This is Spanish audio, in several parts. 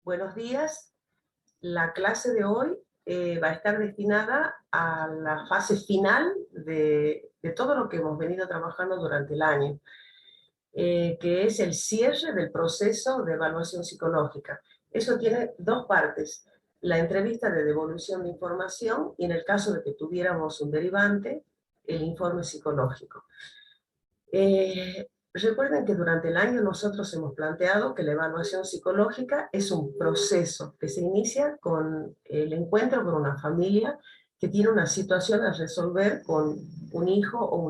Buenos días. La clase de hoy va a estar destinada a la fase final de todo lo que hemos venido trabajando durante el año, que es el cierre del proceso de evaluación psicológica. Eso tiene dos partes: la entrevista de devolución de información y, en el caso de que tuviéramos un derivante, el informe psicológico. Recuerden que durante el año nosotros hemos planteado que la evaluación psicológica es un proceso que se inicia con el encuentro con una familia que tiene una situación a resolver con un hijo o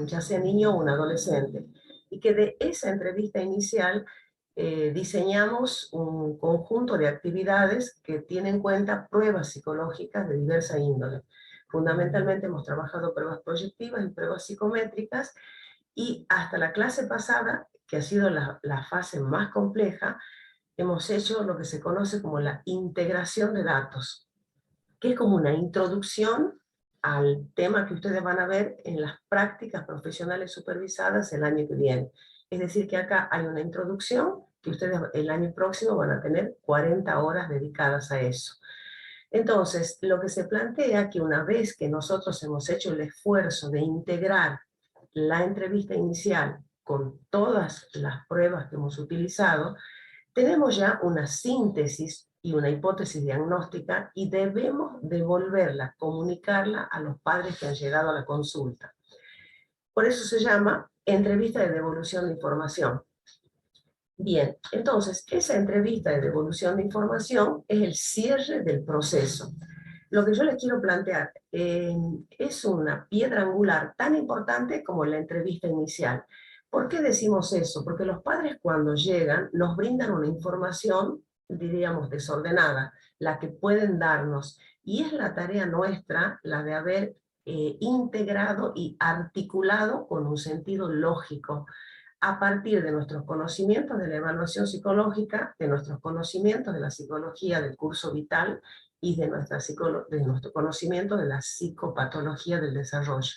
ya sea niño o un adolescente, y que de esa entrevista inicial diseñamos un conjunto de actividades que tienen en cuenta pruebas psicológicas de diversa índole. Fundamentalmente hemos trabajado pruebas proyectivas y pruebas psicométricas, y hasta la clase pasada, que ha sido la fase más compleja, hemos hecho lo que se conoce como la integración de datos, que es como una introducción al tema que ustedes van a ver en las prácticas profesionales supervisadas el año que viene. Es decir, que acá hay una introducción que ustedes el año próximo van a tener 40 horas dedicadas a eso. Entonces, lo que se plantea que una vez que nosotros hemos hecho el esfuerzo de integrar la entrevista inicial con todas las pruebas que hemos utilizado, tenemos ya una síntesis y una hipótesis diagnóstica, y debemos devolverla, comunicarla a los padres que han llegado a la consulta. Por eso se llama entrevista de devolución de información. Bien, entonces, esa entrevista de devolución de información es el cierre del proceso. Lo que yo les quiero plantear es una piedra angular tan importante como la entrevista inicial. ¿Por qué decimos eso? Porque los padres, cuando llegan, nos brindan una información, diríamos, desordenada, la que pueden darnos, y es la tarea nuestra la de haber integrado y articulado con un sentido lógico, a partir de nuestros conocimientos de la evaluación psicológica, de nuestros conocimientos de la psicología del curso vital y de nuestro conocimiento de la psicopatología del desarrollo.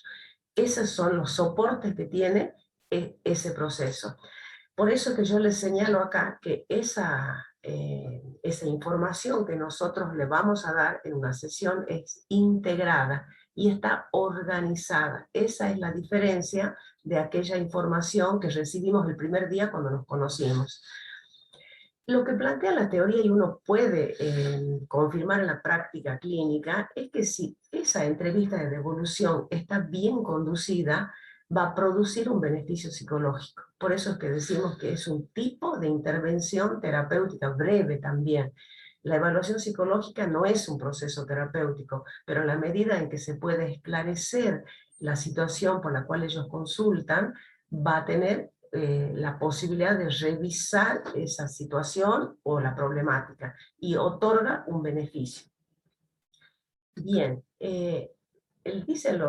Esos son los soportes que tiene ese proceso. Por eso que yo les señalo acá que esa información que nosotros le vamos a dar en una sesión es integrada y está organizada. Esa es la diferencia de aquella información que recibimos el primer día cuando nos conocimos. Lo que plantea la teoría, y uno puede confirmar en la práctica clínica, es que si esa entrevista de devolución está bien conducida, va a producir un beneficio psicológico. Por eso es que decimos que es un tipo de intervención terapéutica breve también. La evaluación psicológica no es un proceso terapéutico, pero en la medida en que se puede esclarecer la situación por la cual ellos consultan, va a tener la posibilidad de revisar esa situación o la problemática, y otorga un beneficio. Bien, dicen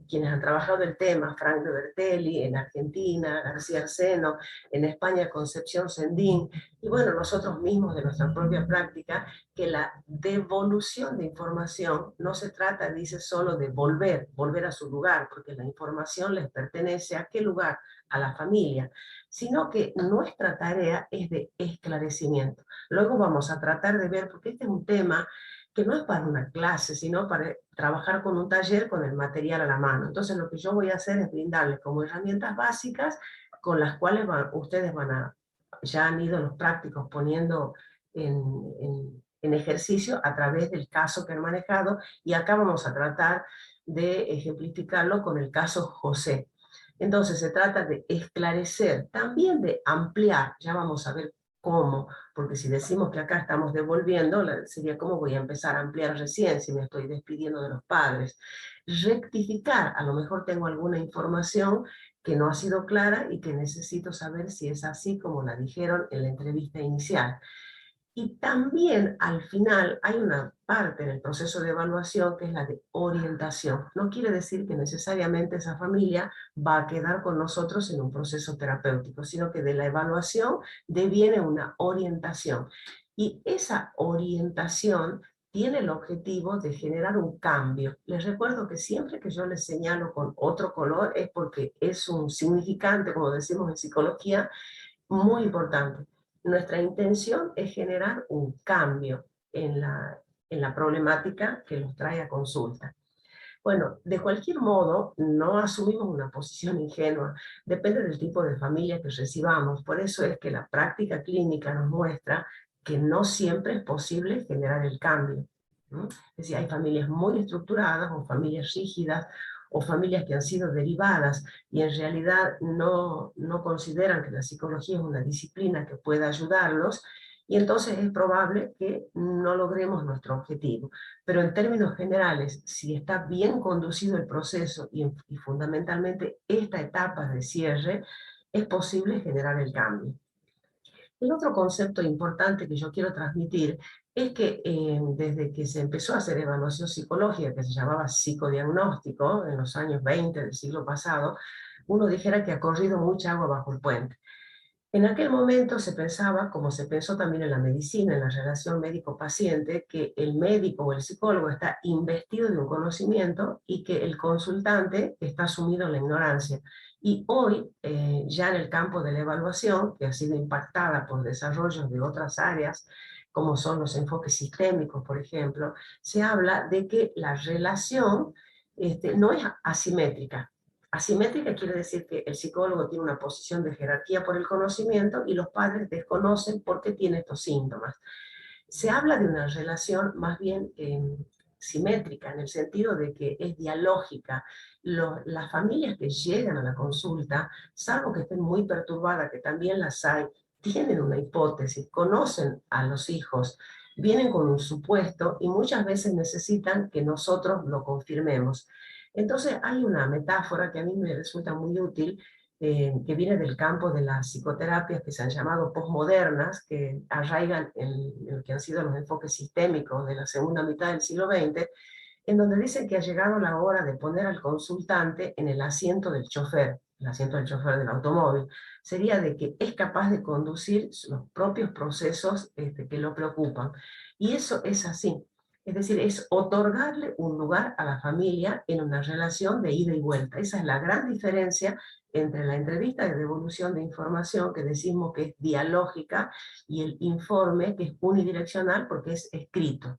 quienes han trabajado el tema: Frank de Bertelli en Argentina, García Arseno en España, Concepción Sendín, y bueno, nosotros mismos de nuestra propia práctica, que la devolución de información no se trata, dice, solo de volver a su lugar, porque la información les pertenece ¿a qué lugar? A la familia, sino que nuestra tarea es de esclarecimiento. Luego vamos a tratar de ver, porque este es un tema que no es para una clase, sino para trabajar con un taller con el material a la mano. Entonces lo que yo voy a hacer es brindarles como herramientas básicas con las cuales ustedes ya han ido los prácticos poniendo en ejercicio a través del caso que han manejado, y acá vamos a tratar de ejemplificarlo con el caso José. Entonces se trata de esclarecer, también de ampliar, ya vamos a ver cómo, porque si decimos que acá estamos devolviendo, sería cómo voy a empezar a ampliar recién si me estoy despidiendo de los padres. Rectificar, a lo mejor tengo alguna información que no ha sido clara y que necesito saber si es así como la dijeron en la entrevista inicial. Y también al final hay una parte en el proceso de evaluación que es la de orientación. No quiere decir que necesariamente esa familia va a quedar con nosotros en un proceso terapéutico, sino que de la evaluación deviene una orientación. Y esa orientación tiene el objetivo de generar un cambio. Les recuerdo que siempre que yo les señalo con otro color es porque es un significante, como decimos en psicología, muy importante. nuestra intención es generar un cambio en la problemática que los trae a consulta. Bueno, de cualquier modo, no asumimos una posición ingenua, depende del tipo de familia que recibamos, por eso es que la práctica clínica nos muestra que no siempre es posible generar el cambio, ¿no? Es decir, hay familias muy estructuradas o familias rígidas o familias que han sido derivadas y en realidad no consideran que la psicología es una disciplina que pueda ayudarlos, y entonces es probable que no logremos nuestro objetivo. Pero en términos generales, si está bien conducido el proceso y fundamentalmente esta etapa de cierre, es posible generar el cambio. El otro concepto importante que yo quiero transmitir es que desde que se empezó a hacer evaluación psicológica, que se llamaba psicodiagnóstico, en los años 20 del siglo pasado, uno dijera que ha corrido mucha agua bajo el puente. En aquel momento se pensaba, como se pensó también en la medicina, en la relación médico-paciente, que el médico o el psicólogo está investido de un conocimiento y que el consultante está sumido en la ignorancia. Y hoy, ya en el campo de la evaluación, que ha sido impactada por desarrollos de otras áreas, como son los enfoques sistémicos, por ejemplo, se habla de que la relación no es asimétrica. Asimétrica quiere decir que el psicólogo tiene una posición de jerarquía por el conocimiento y los padres desconocen por qué tiene estos síntomas. Se habla de una relación más bien simétrica, en el sentido de que es dialógica. Las familias que llegan a la consulta, salvo que estén muy perturbadas, que también las hay, tienen una hipótesis, conocen a los hijos, vienen con un supuesto y muchas veces necesitan que nosotros lo confirmemos. Entonces hay una metáfora que a mí me resulta muy útil, que viene del campo de las psicoterapias que se han llamado posmodernas, que arraigan en lo que han sido los enfoques sistémicos de la segunda mitad del siglo XX, en donde dicen que ha llegado la hora de poner al consultante en el asiento del chofer, el asiento del chofer del automóvil. Sería de que es capaz de conducir los propios procesos que lo preocupan. Y eso es así. Es decir, es otorgarle un lugar a la familia en una relación de ida y vuelta. Esa es la gran diferencia entre la entrevista de devolución de información, que decimos que es dialógica, y el informe, que es unidireccional porque es escrito.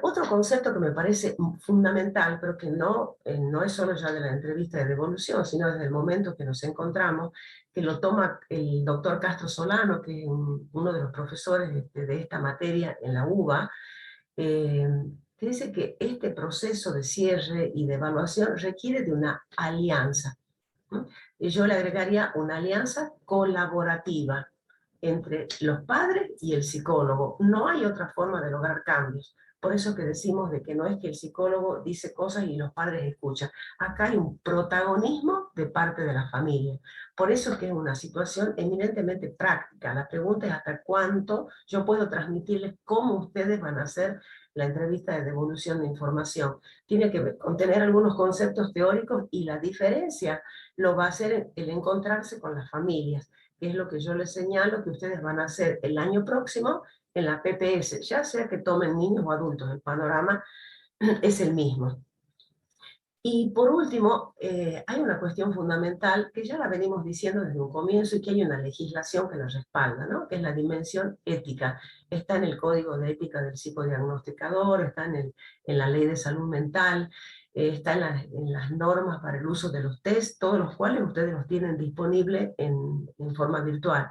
Otro concepto que me parece fundamental, pero que no es solo ya de la entrevista de devolución, sino desde el momento que nos encontramos, que lo toma el doctor Castro Solano, que es uno de los profesores de esta materia en la UBA, eh, que dice que este proceso de cierre y de evaluación requiere de una alianza, ¿no? Y yo le agregaría una alianza colaborativa entre los padres y el psicólogo. No hay otra forma de lograr cambios. Por eso que decimos de que no es que el psicólogo dice cosas y los padres escuchan. Acá hay un protagonismo de parte de la familia. Por eso es que es una situación eminentemente práctica. La pregunta es hasta cuánto yo puedo transmitirles cómo ustedes van a hacer la entrevista de devolución de información. Tiene que contener algunos conceptos teóricos y la diferencia lo va a hacer el encontrarse con las familias, que es lo que yo les señalo que ustedes van a hacer el año próximo en la PPS, ya sea que tomen niños o adultos, el panorama es el mismo. Y por último, hay una cuestión fundamental que ya la venimos diciendo desde un comienzo y que hay una legislación que la respalda, ¿no? Que es la dimensión ética. Está en el Código de Ética del Psicodiagnosticador, está en la Ley de Salud Mental, está en las normas para el uso de los test, todos los cuales ustedes los tienen disponibles en forma virtual.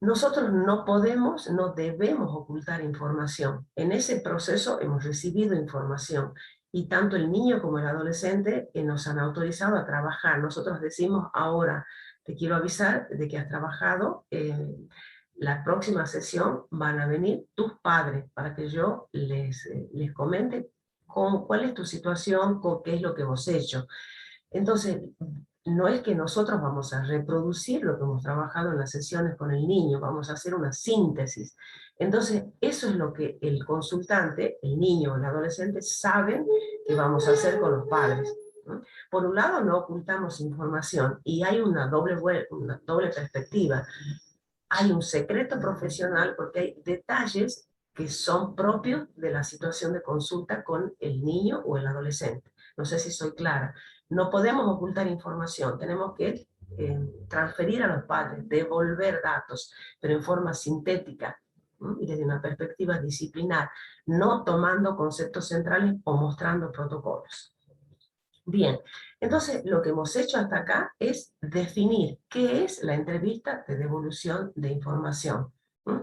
Nosotros no podemos, no debemos ocultar información. En ese proceso hemos recibido información y tanto el niño como el adolescente nos han autorizado a trabajar. Nosotros decimos ahora, te quiero avisar de que has trabajado, la próxima sesión van a venir tus padres para que yo les comente cuál es tu situación, qué es lo que hemos hecho. Entonces, no es que nosotros vamos a reproducir lo que hemos trabajado en las sesiones con el niño, vamos a hacer una síntesis. Entonces, eso es lo que el consultante, el niño o el adolescente saben que vamos a hacer con los padres, ¿no? Por un lado, no ocultamos información y hay una doble perspectiva. Hay un secreto profesional porque hay detalles que son propios de la situación de consulta con el niño o el adolescente. No sé si soy clara. No podemos ocultar información, tenemos que transferir a los padres, devolver datos, pero en forma sintética, y desde una perspectiva disciplinar, no tomando conceptos centrales o mostrando protocolos. Bien, entonces lo que hemos hecho hasta acá es definir qué es la entrevista de devolución de información.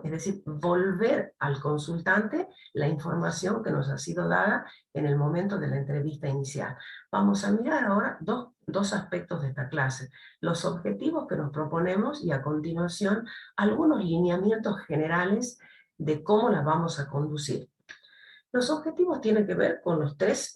Es decir, volver al consultante la información que nos ha sido dada en el momento de la entrevista inicial. Vamos a mirar ahora dos aspectos de esta clase. Los objetivos que nos proponemos y a continuación algunos lineamientos generales de cómo las vamos a conducir. Los objetivos tienen que ver con los tres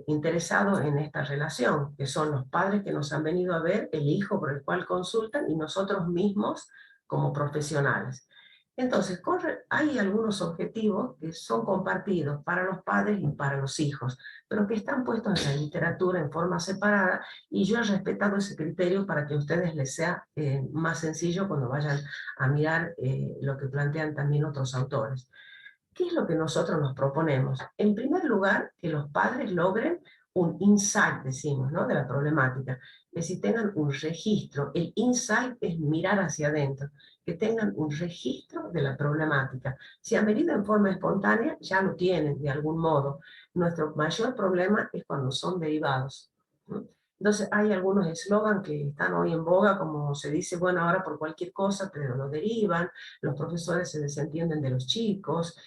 interesados en esta relación, que son los padres que nos han venido a ver, el hijo por el cual consultan y nosotros mismos como profesionales. Entonces, hay algunos objetivos que son compartidos para los padres y para los hijos, pero que están puestos en la literatura en forma separada, y yo he respetado ese criterio para que a ustedes les sea más sencillo cuando vayan a mirar lo que plantean también otros autores. ¿Qué es lo que nosotros nos proponemos? En primer lugar, que los padres logren un insight, decimos, ¿no?, de la problemática, que si tengan un registro, el insight es mirar hacia adentro, que tengan un registro de la problemática. Si han venido en forma espontánea, ya lo tienen de algún modo. Nuestro mayor problema es cuando son derivados, ¿no? Entonces hay algunos eslogans que están hoy en boga, como se dice, bueno, ahora por cualquier cosa, pero lo derivan, los profesores se desentienden de los chicos,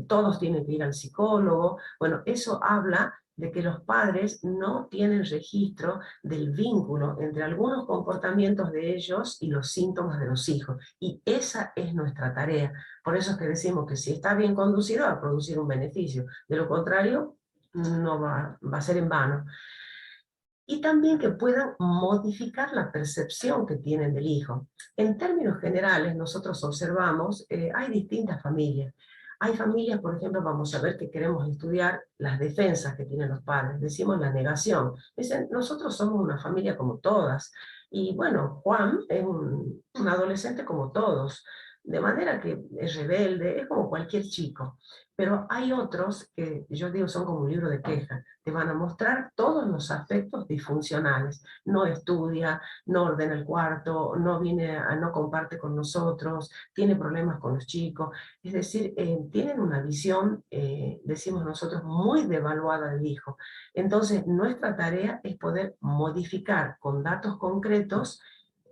todos tienen que ir al psicólogo. Bueno, eso habla de que los padres no tienen registro del vínculo entre algunos comportamientos de ellos y los síntomas de los hijos. Y esa es nuestra tarea. Por eso es que decimos que si está bien conducido va a producir un beneficio. De lo contrario, no va a ser en vano. Y también que puedan modificar la percepción que tienen del hijo. En términos generales, nosotros observamos, hay distintas familias. Hay familias, por ejemplo, vamos a ver que queremos estudiar las defensas que tienen los padres, decimos la negación. Dicen, nosotros somos una familia como todas, y bueno, Juan es un adolescente como todos, de manera que es rebelde, es como cualquier chico. Pero hay otros que yo digo son como un libro de quejas, te van a mostrar todos los aspectos disfuncionales. No estudia, no ordena el cuarto, no comparte con nosotros, tiene problemas con los chicos. Es decir, tienen una visión, decimos nosotros, muy devaluada del hijo. Entonces, nuestra tarea es poder modificar con datos concretos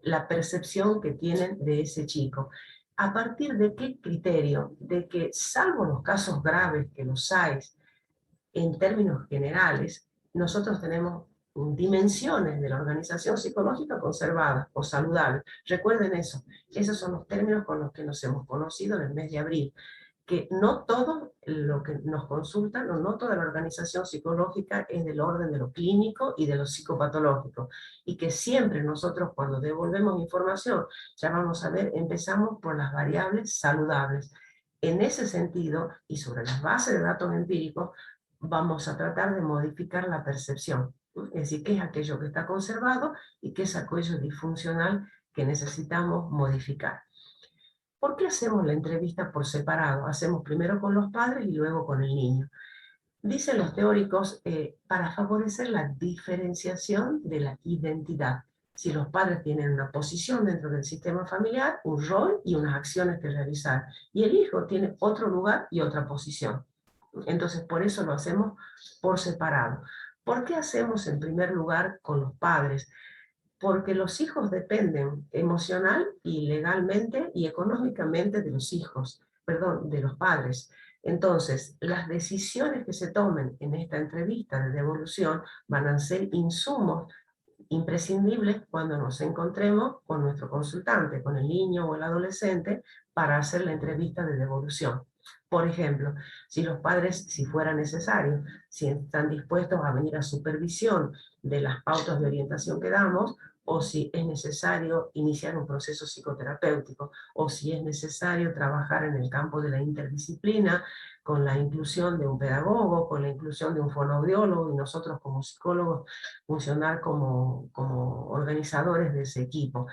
la percepción que tienen de ese chico. ¿A partir de qué criterio? De que, salvo los casos graves que los hay, en términos generales, nosotros tenemos dimensiones de la organización psicológica conservadas o saludables. Recuerden eso, esos son los términos con los que nos hemos conocido en el mes de abril, que no todo lo que nos consultan, o no toda la organización psicológica es del orden de lo clínico y de lo psicopatológico, y que siempre nosotros cuando devolvemos información, ya vamos a ver, empezamos por las variables saludables. En ese sentido, y sobre las bases de datos empíricos, vamos a tratar de modificar la percepción, ¿no? Es decir, qué es aquello que está conservado y qué es aquello disfuncional que necesitamos modificar. ¿Por qué hacemos la entrevista por separado? Hacemos primero con los padres y luego con el niño. Dicen los teóricos, para favorecer la diferenciación de la identidad. Si los padres tienen una posición dentro del sistema familiar, un rol y unas acciones que realizar, y el hijo tiene otro lugar y otra posición. Entonces, por eso lo hacemos por separado. ¿Por qué hacemos en primer lugar con los padres? Porque los hijos dependen emocional y legalmente y económicamente de los hijos, perdón, de los padres. Entonces, las decisiones que se tomen en esta entrevista de devolución van a ser insumos imprescindibles cuando nos encontremos con nuestro consultante, con el niño o el adolescente, para hacer la entrevista de devolución. Por ejemplo, si los padres, si fuera necesario, si están dispuestos a venir a supervisión de las pautas de orientación que damos, o si es necesario iniciar un proceso psicoterapéutico, o si es necesario trabajar en el campo de la interdisciplina, con la inclusión de un pedagogo, con la inclusión de un fonoaudiólogo, y nosotros como psicólogos funcionar como organizadores de ese equipo.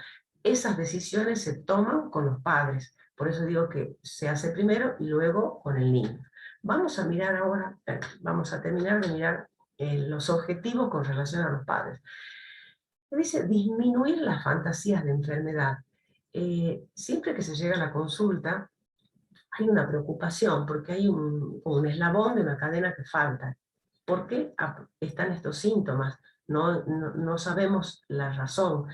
Esas decisiones se toman con los padres, por eso digo que se hace primero y luego con el niño. Vamos a mirar ahora, vamos a terminar de mirar los objetivos con relación a los padres. Dice disminuir las fantasías de enfermedad. Siempre que se llega a la consulta, hay una preocupación porque hay un eslabón de una cadena que falta. ¿Por qué están estos síntomas? No sabemos la razón.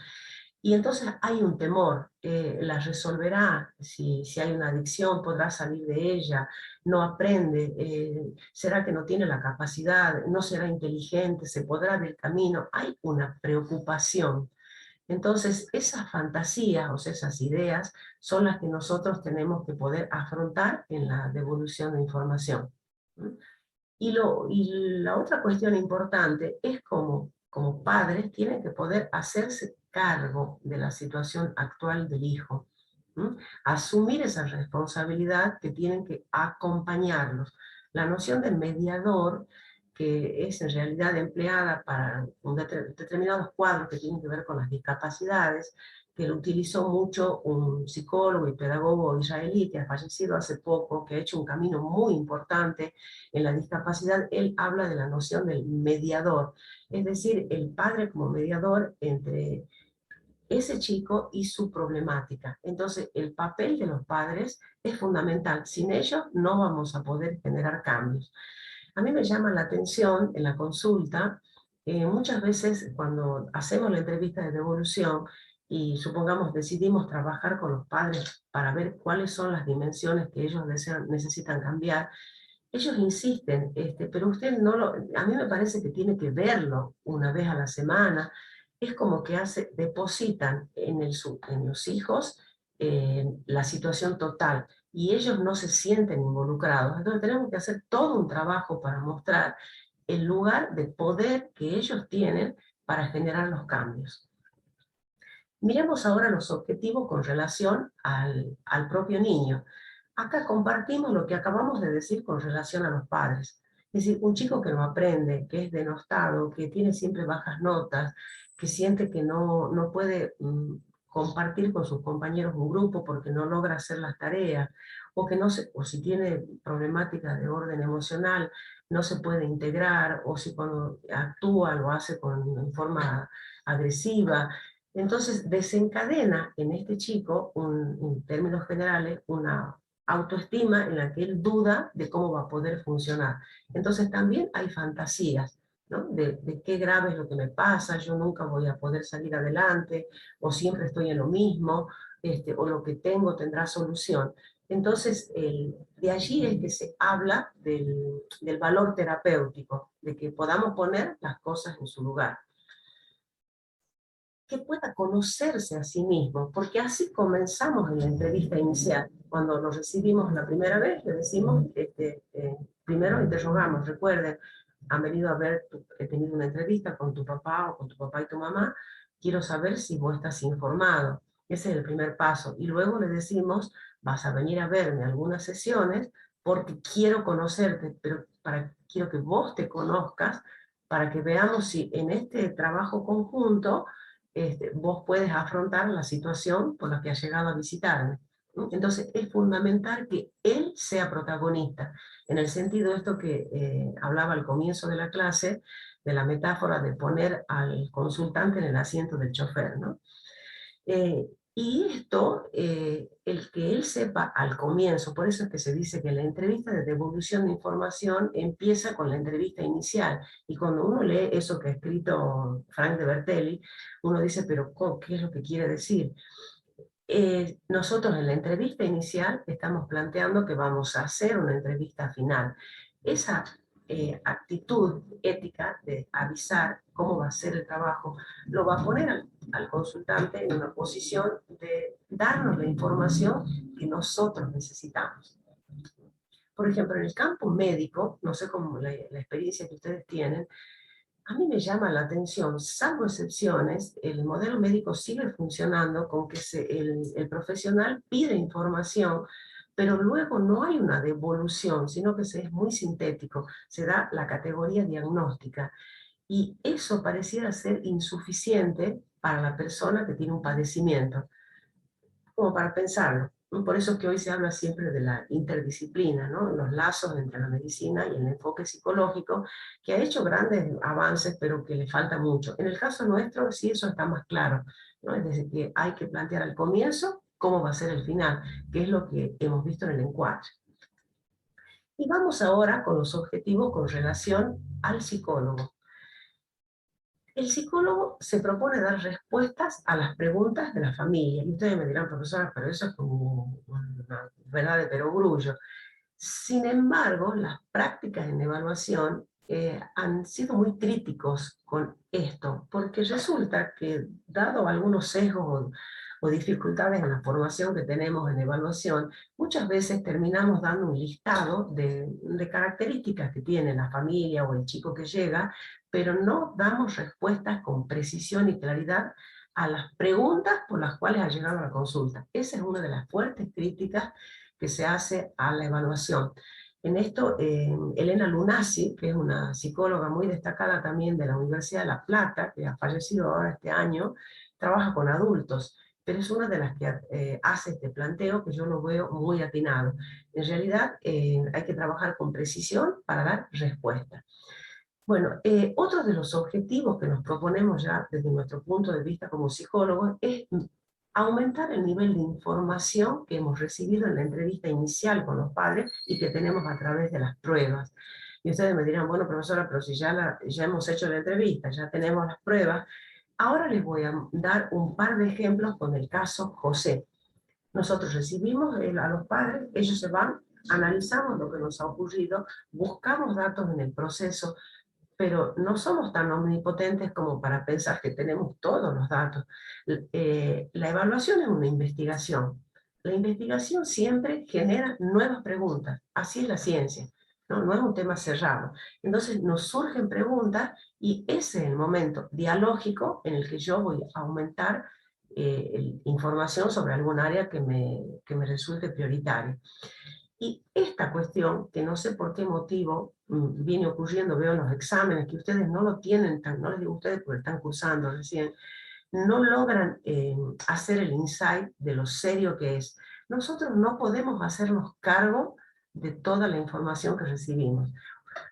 Y entonces hay un temor, la resolverá, si hay una adicción podrá salir de ella, no aprende, será que no tiene la capacidad, no será inteligente, se podrá del camino, hay una preocupación. Entonces esas fantasías, o sea, esas ideas, son las que nosotros tenemos que poder afrontar en la devolución de información. Y la otra cuestión importante es como padres tienen que poder hacerse cargo de la situación actual del hijo. ¿Mm? Asumir esa responsabilidad que tienen que acompañarlos. La noción de mediador, que es en realidad empleada para determinados cuadros que tienen que ver con las discapacidades, que lo utilizó mucho un psicólogo y pedagogo israelí que ha fallecido hace poco, que ha hecho un camino muy importante en la discapacidad. Él habla de la noción del mediador, es decir, el padre como mediador entre ese chico y su problemática. Entonces, el papel de los padres es fundamental. Sin ellos no vamos a poder generar cambios. A mí me llama la atención en la consulta, muchas veces cuando hacemos la entrevista de devolución y supongamos decidimos trabajar con los padres para ver cuáles son las dimensiones que ellos necesitan cambiar, ellos insisten, pero usted no lo, a mí me parece que tiene que verlo una vez a la semana. Es como que depositan en los hijos la situación total y ellos no se sienten involucrados. Entonces tenemos que hacer todo un trabajo para mostrar el lugar de poder que ellos tienen para generar los cambios. Miremos ahora los objetivos con relación al propio niño. Acá compartimos lo que acabamos de decir con relación a los padres. Es decir, un chico que no aprende, que es denostado, que tiene siempre bajas notas, que siente que no puede compartir con sus compañeros un grupo porque no logra hacer las tareas, o que no se, o si tiene problemáticas de orden emocional, no se puede integrar, o si cuando actúa lo hace en forma agresiva. Entonces desencadena en este chico, en términos generales, una autoestima en la que él duda de cómo va a poder funcionar. Entonces también hay fantasías, ¿no? De qué grave es lo que me pasa, yo nunca voy a poder salir adelante, o siempre estoy en lo mismo, o lo que tengo tendrá solución. Entonces, de allí es que se habla del valor terapéutico, de que podamos poner las cosas en su lugar, que pueda conocerse a sí mismo, porque así comenzamos en la entrevista inicial. Cuando nos recibimos la primera vez, le decimos, primero interrogamos, recuerden, han venido a ver, he tenido una entrevista con tu papá o con tu papá y tu mamá, quiero saber si vos estás informado. Ese es el primer paso. Y luego le decimos, vas a venir a verme algunas sesiones porque quiero conocerte, pero quiero que vos te conozcas para que veamos si en este trabajo conjunto vos puedes afrontar la situación por la que has llegado a visitarme. ¿No? Entonces es fundamental que él sea protagonista, en el sentido de esto que hablaba al comienzo de la clase, de la metáfora de poner al consultante en el asiento del chofer, ¿no? Y esto, el que él sepa al comienzo, por eso es que se dice que la entrevista de devolución de información empieza con la entrevista inicial. Y cuando uno lee eso que ha escrito Frank de Bertelli, uno dice, pero ¿qué es lo que quiere decir? Nosotros en la entrevista inicial estamos planteando que vamos a hacer una entrevista final. Esa actitud ética de avisar cómo va a ser el trabajo, lo va a poner al consultante en una posición de darnos la información que nosotros necesitamos. Por ejemplo, en el campo médico, no sé cómo la experiencia que ustedes tienen, a mí me llama la atención, salvo excepciones, el modelo médico sigue funcionando con que el profesional pide información, pero luego no hay una devolución, sino que es muy sintético, se da la categoría diagnóstica. Y eso pareciera ser insuficiente para la persona que tiene un padecimiento, como para pensarlo. Por eso es que hoy se habla siempre de la interdisciplina, ¿no? Los lazos entre la medicina y el enfoque psicológico, que ha hecho grandes avances, pero que le falta mucho. En el caso nuestro, sí, eso está más claro, ¿no? Es decir, que hay que plantear al comienzo cómo va a ser el final, que es lo que hemos visto en el encuadre. Y vamos ahora con los objetivos con relación al psicólogo. El psicólogo se propone dar respuestas a las preguntas de la familia. Y ustedes me dirán, profesora, pero eso es como una verdad de perogrullo. Sin embargo, las prácticas en evaluación han sido muy críticos con esto, porque resulta que, dado algunos sesgos o dificultades en la formación que tenemos en evaluación, muchas veces terminamos dando un listado de características que tiene la familia o el chico que llega, pero no damos respuestas con precisión y claridad a las preguntas por las cuales ha llegado a la consulta. Esa es una de las fuertes críticas que se hace a la evaluación. En esto, Elena Lunasi, que es una psicóloga muy destacada también de la Universidad de La Plata, que ha fallecido ahora este año, trabaja con adultos, pero es una de las que hace este planteo que yo lo veo muy atinado. En realidad, hay que trabajar con precisión para dar respuesta. Bueno, otro de los objetivos que nos proponemos ya desde nuestro punto de vista como psicólogos es aumentar el nivel de información que hemos recibido en la entrevista inicial con los padres y que tenemos a través de las pruebas. Y ustedes me dirán, bueno, profesora, pero si ya hemos hecho la entrevista, ya tenemos las pruebas, ahora les voy a dar un par de ejemplos con el caso José. Nosotros recibimos a los padres, ellos se van, analizamos lo que nos ha ocurrido, buscamos datos en el proceso, pero no somos tan omnipotentes como para pensar que tenemos todos los datos. La evaluación es una investigación. La investigación siempre genera nuevas preguntas. Así es la ciencia, ¿no? No es un tema cerrado. Entonces nos surgen preguntas y ese es el momento dialógico en el que yo voy a aumentar información sobre algún área que me resulte prioritaria. Y esta cuestión, que no sé por qué motivo viene ocurriendo, veo en los exámenes, que ustedes no lo tienen, no les digo a ustedes porque están cursando recién, no logran hacer el insight de lo serio que es. Nosotros no podemos hacernos cargo de toda la información que recibimos.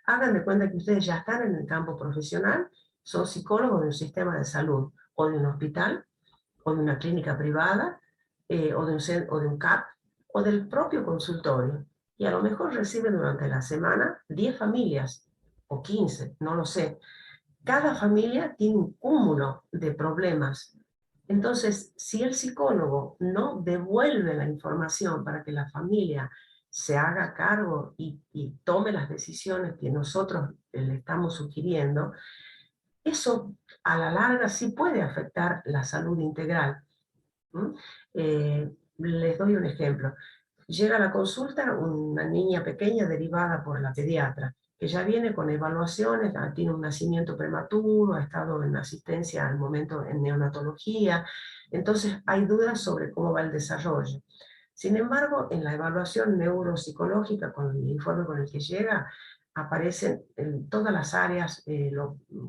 Hagan de cuenta que ustedes ya están en el campo profesional, son psicólogos de un sistema de salud, o de un hospital, o de una clínica privada, o de un CAP, o del propio consultorio. Y a lo mejor reciben durante la semana 10 familias, o 15, no lo sé. Cada familia tiene un cúmulo de problemas. Entonces, si el psicólogo no devuelve la información para que la familia se haga cargo y tome las decisiones que nosotros le estamos sugiriendo, eso a la larga sí puede afectar la salud integral. Les doy un ejemplo. Llega a la consulta una niña pequeña derivada por la pediatra, que ya viene con evaluaciones, tiene un nacimiento prematuro, ha estado en asistencia al momento en neonatología, entonces hay dudas sobre cómo va el desarrollo. Sin embargo, en la evaluación neuropsicológica, con el informe con el que llega, aparecen en todas las áreas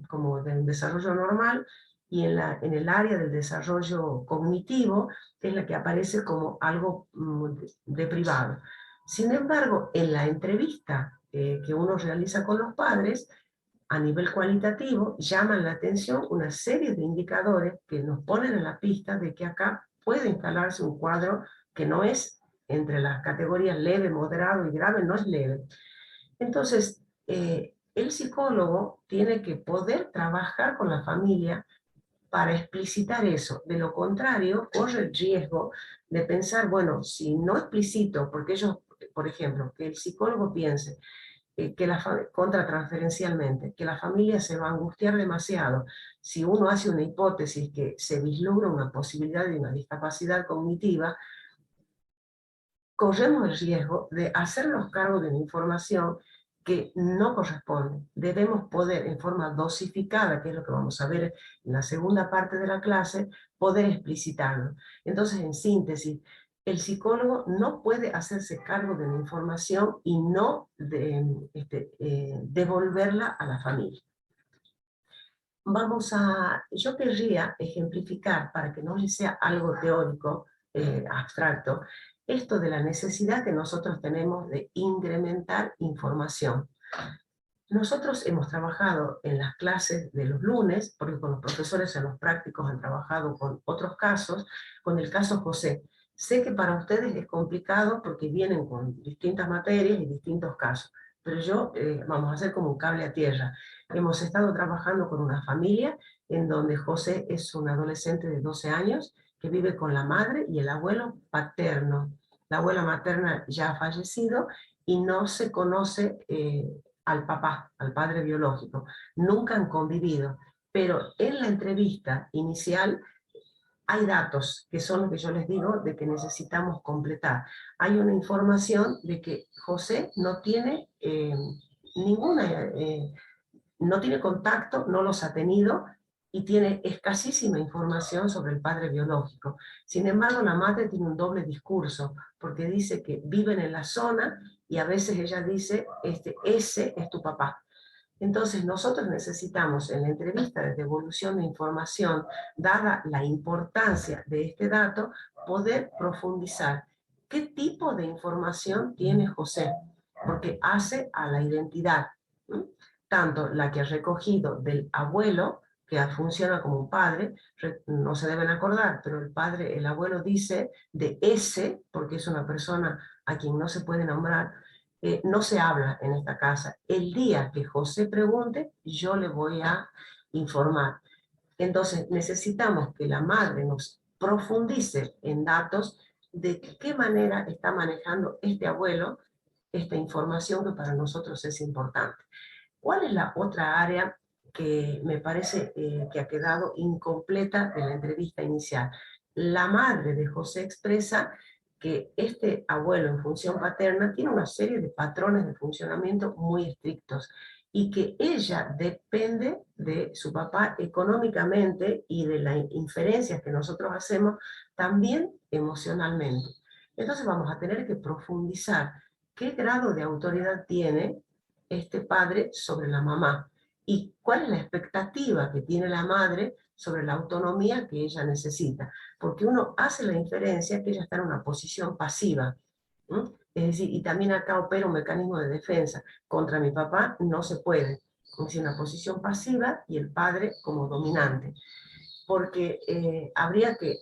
como del desarrollo normal, y en el área del desarrollo cognitivo, que es la que aparece como algo deprivado. Sin embargo, en la entrevista que uno realiza con los padres, a nivel cualitativo, llaman la atención una serie de indicadores que nos ponen en la pista de que acá puede instalarse un cuadro que no es entre las categorías leve, moderado y grave, no es leve. Entonces, el psicólogo tiene que poder trabajar con la familia para explicitar eso. De lo contrario, corre el riesgo de pensar, bueno, si no explicito, porque ellos, por ejemplo, que el psicólogo piense que contratransferencialmente, que la familia se va a angustiar demasiado si uno hace una hipótesis que se vislumbra una posibilidad de una discapacidad cognitiva, corremos el riesgo de hacernos cargo de una información que no corresponde. Debemos poder, en forma dosificada, que es lo que vamos a ver en la segunda parte de la clase, poder explicitarlo. Entonces, en síntesis, el psicólogo no puede hacerse cargo de la información y no devolverla a la familia. Yo querría ejemplificar, para que no sea algo teórico, abstracto, esto de la necesidad que nosotros tenemos de incrementar información. Nosotros hemos trabajado en las clases de los lunes, porque con los profesores en los prácticos han trabajado con otros casos, con el caso José. Sé que para ustedes es complicado porque vienen con distintas materias y distintos casos, pero yo, vamos a hacer como un cable a tierra. Hemos estado trabajando con una familia en donde José es un adolescente de 12 años que vive con la madre y el abuelo paterno. La abuela materna ya ha fallecido y no se conoce al papá, al padre biológico. Nunca han convivido, pero en la entrevista inicial hay datos que son los que yo les digo de que necesitamos completar. Hay una información de que José no tiene no tiene contacto, no los ha tenido y tiene escasísima información sobre el padre biológico. Sin embargo, la madre tiene un doble discurso, porque dice que viven en la zona y a veces ella dice, ese es tu papá. Entonces nosotros necesitamos en la entrevista de devolución de información, dada la importancia de este dato, poder profundizar. ¿Qué tipo de información tiene José? Porque hace a la identidad, ¿no? Tanto la que ha recogido del abuelo, que funciona como un padre, no se deben acordar, pero el padre, el abuelo dice de ese, porque es una persona a quien no se puede nombrar, no se habla en esta casa. El día que José pregunte, yo le voy a informar. Entonces necesitamos que la madre nos profundice en datos de qué manera está manejando este abuelo esta información que para nosotros es importante. ¿Cuál es la otra área que me parece que ha quedado incompleta de la entrevista inicial? La madre de José expresa que este abuelo en función paterna tiene una serie de patrones de funcionamiento muy estrictos y que ella depende de su papá económicamente y de las inferencias que nosotros hacemos también emocionalmente. Entonces vamos a tener que profundizar qué grado de autoridad tiene este padre sobre la mamá y cuál es la expectativa que tiene la madre sobre la autonomía que ella necesita, porque uno hace la inferencia que ella está en una posición pasiva, ¿no? Es decir, y también acá opera un mecanismo de defensa, contra mi papá no se puede, es decir, una posición pasiva y el padre como dominante, porque habría que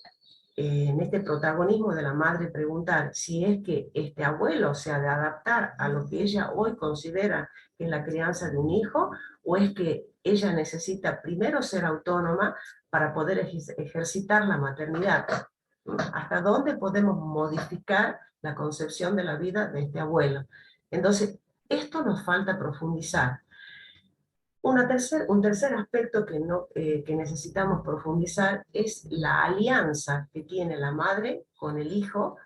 en este protagonismo de la madre preguntar si es que este abuelo se ha de adaptar a lo que ella hoy considera que es la crianza de un hijo, o es que ella necesita primero ser autónoma para poder ejercitar la maternidad. ¿Hasta dónde podemos modificar la concepción de la vida de este abuelo? Entonces, esto nos falta profundizar. Un tercer aspecto que necesitamos profundizar es la alianza que tiene la madre con el hijo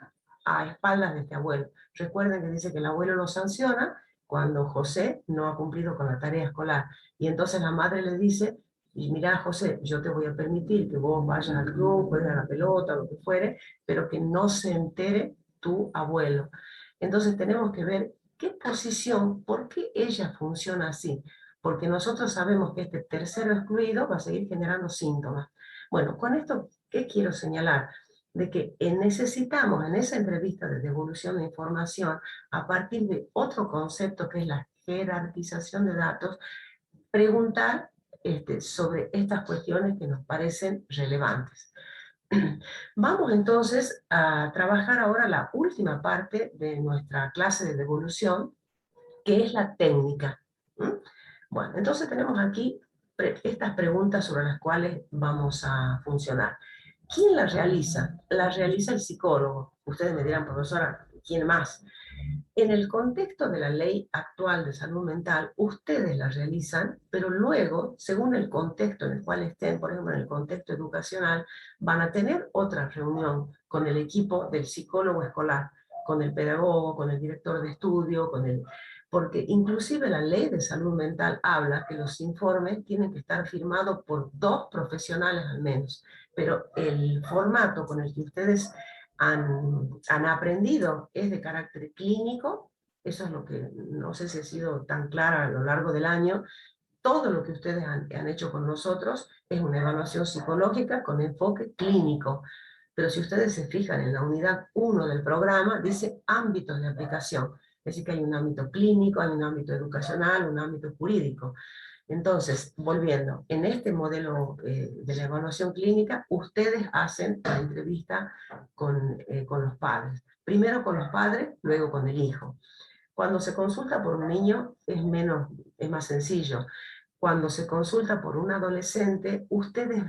a espaldas de este abuelo. Recuerden que dice que el abuelo lo sanciona cuando José no ha cumplido con la tarea escolar. Y entonces la madre le dice, y mira José, yo te voy a permitir que vos vayas al club, juegues a la pelota, lo que fuere, pero que no se entere tu abuelo. Entonces tenemos que ver qué posición, por qué ella funciona así, porque nosotros sabemos que este tercero excluido va a seguir generando síntomas. Bueno, con esto, ¿qué quiero señalar? De que necesitamos en esa entrevista de devolución de información, a partir de otro concepto que es la jerarquización de datos, preguntar sobre estas cuestiones que nos parecen relevantes. Vamos entonces a trabajar ahora la última parte de nuestra clase de devolución, que es la técnica. Bueno, entonces tenemos aquí estas preguntas sobre las cuales vamos a funcionar. ¿Quién la realiza? La realiza el psicólogo. Ustedes me dirán, profesora, ¿quién más? En el contexto de la ley actual de salud mental, ustedes la realizan, pero luego, según el contexto en el cual estén, por ejemplo, en el contexto educacional, van a tener otra reunión con el equipo del psicólogo escolar, con el pedagogo, con el director de estudio, porque inclusive la ley de salud mental habla que los informes tienen que estar firmados por 2 profesionales al menos, pero el formato con el que ustedes han aprendido es de carácter clínico. Eso es lo que no sé si ha sido tan clara a lo largo del año. Todo lo que ustedes han hecho con nosotros es una evaluación psicológica con enfoque clínico, Pero si ustedes se fijan en la unidad 1 del programa, dice ámbitos de aplicación. Es decir, que hay un ámbito clínico, hay un ámbito educacional, un ámbito jurídico. Entonces, volviendo, en este modelo de la evaluación clínica, ustedes hacen la entrevista con los padres. Primero con los padres, luego con el hijo. Cuando se consulta por un niño es más sencillo. Cuando se consulta por un adolescente, ustedes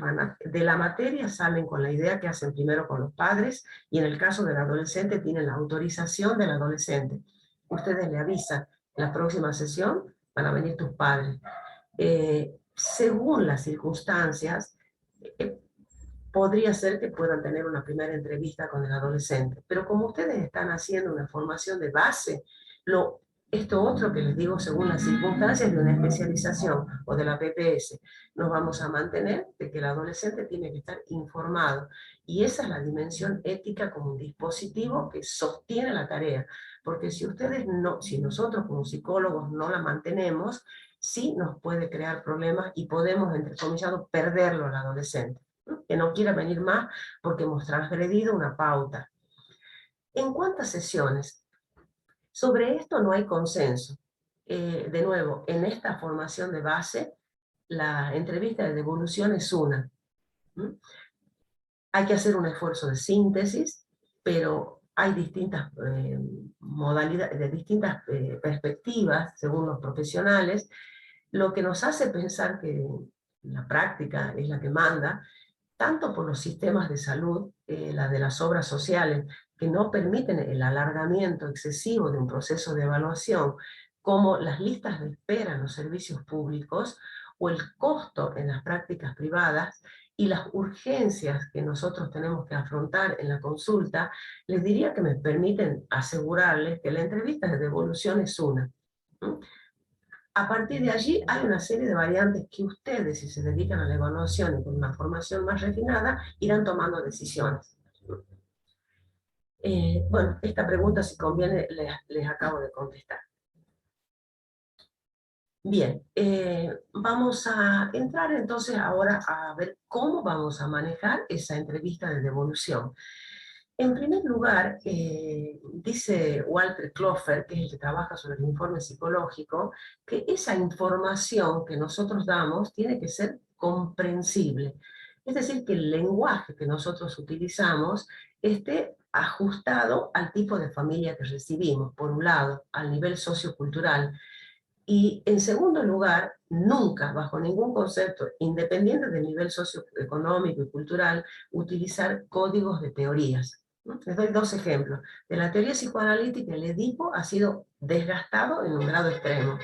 de la materia salen con la idea que hacen primero con los padres, y en el caso del adolescente tienen la autorización del adolescente. Ustedes le avisan, la próxima sesión van a venir tus padres. Según las circunstancias, podría ser que puedan tener una primera entrevista con el adolescente, pero como ustedes están haciendo una formación de base, esto otro que les digo, según las circunstancias de una especialización o de la PPS, nos vamos a mantener de que el adolescente tiene que estar informado, y esa es la dimensión ética como un dispositivo que sostiene la tarea, porque si nosotros como psicólogos no la mantenemos, sí nos puede crear problemas y podemos, entre comillas, perderlo al adolescente, que no quiera venir más porque hemos transgredido una pauta. ¿En cuántas sesiones? Sobre esto no hay consenso. De nuevo, en esta formación de base, la entrevista de devolución es una. Hay que hacer un esfuerzo de síntesis, pero hay distintas modalidades, de distintas perspectivas, según los profesionales, lo que nos hace pensar que la práctica es la que manda, tanto por los sistemas de salud, la de las obras sociales, que no permiten el alargamiento excesivo de un proceso de evaluación, como las listas de espera en los servicios públicos, o el costo en las prácticas privadas, y las urgencias que nosotros tenemos que afrontar en la consulta, les diría que me permiten asegurarles que la entrevista de devolución es una. A partir de allí hay una serie de variantes que ustedes, si se dedican a la evaluación y con una formación más refinada, irán tomando decisiones. Bueno, esta pregunta, si conviene, les acabo de contestar. Bien, vamos a entrar entonces ahora a ver cómo vamos a manejar esa entrevista de devolución. En primer lugar, dice Walter Klopfer, que es el que trabaja sobre el informe psicológico, que esa información que nosotros damos tiene que ser comprensible. Es decir, que el lenguaje que nosotros utilizamos esté ajustado al tipo de familia que recibimos, por un lado, al nivel sociocultural, y en segundo lugar, nunca, bajo ningún concepto, independiente del nivel socioeconómico y cultural, utilizar códigos de teorías. Les doy dos ejemplos. De la teoría psicoanalítica, el Edipo ha sido desgastado en un grado extremo.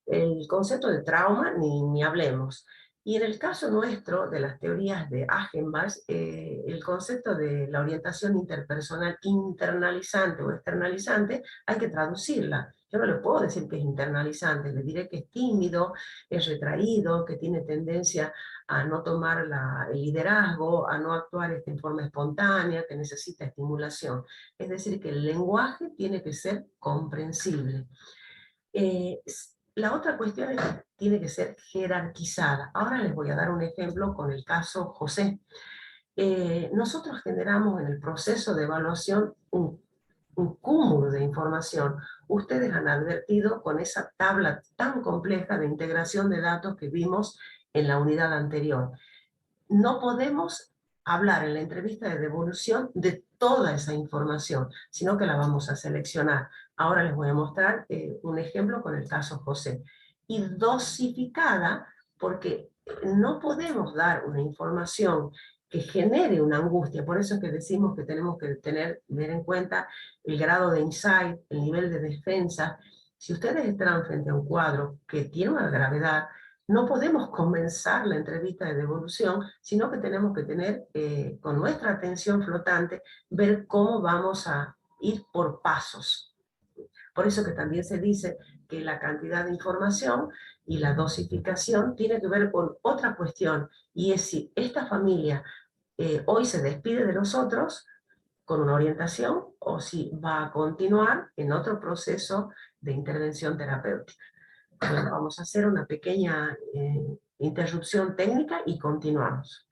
El concepto de trauma, ni hablemos. Y en el caso nuestro, de las teorías de Agenbach, el concepto de la orientación interpersonal internalizante o externalizante, hay que traducirla. Yo no le puedo decir que es internalizante, le diré que es tímido, es retraído, que tiene tendencia a no tomar el liderazgo, a no actuar en forma espontánea, que necesita estimulación. Es decir, que el lenguaje tiene que ser comprensible. La otra cuestión es que tiene que ser jerarquizada. Ahora les voy a dar un ejemplo con el caso José. Nosotros generamos en el proceso de evaluación un cúmulo de información. Ustedes han advertido con esa tabla tan compleja de integración de datos que vimos en la unidad anterior. No podemos hablar en la entrevista de devolución de toda esa información, sino que la vamos a seleccionar. Ahora les voy a mostrar un ejemplo con el caso José. Y dosificada, porque no podemos dar una información que genere una angustia. Por eso es que decimos que tenemos que tener en cuenta el grado de insight, el nivel de defensa. Si ustedes están frente a un cuadro que tiene una gravedad, no podemos comenzar la entrevista de devolución, sino que tenemos que tener, con nuestra atención flotante, ver cómo vamos a ir por pasos. Por eso que también se dice que la cantidad de información y la dosificación tiene que ver con otra cuestión, y es si esta familia hoy se despide de nosotros con una orientación, o si va a continuar en otro proceso de intervención terapéutica. Bueno, vamos a hacer una pequeña interrupción técnica y continuamos.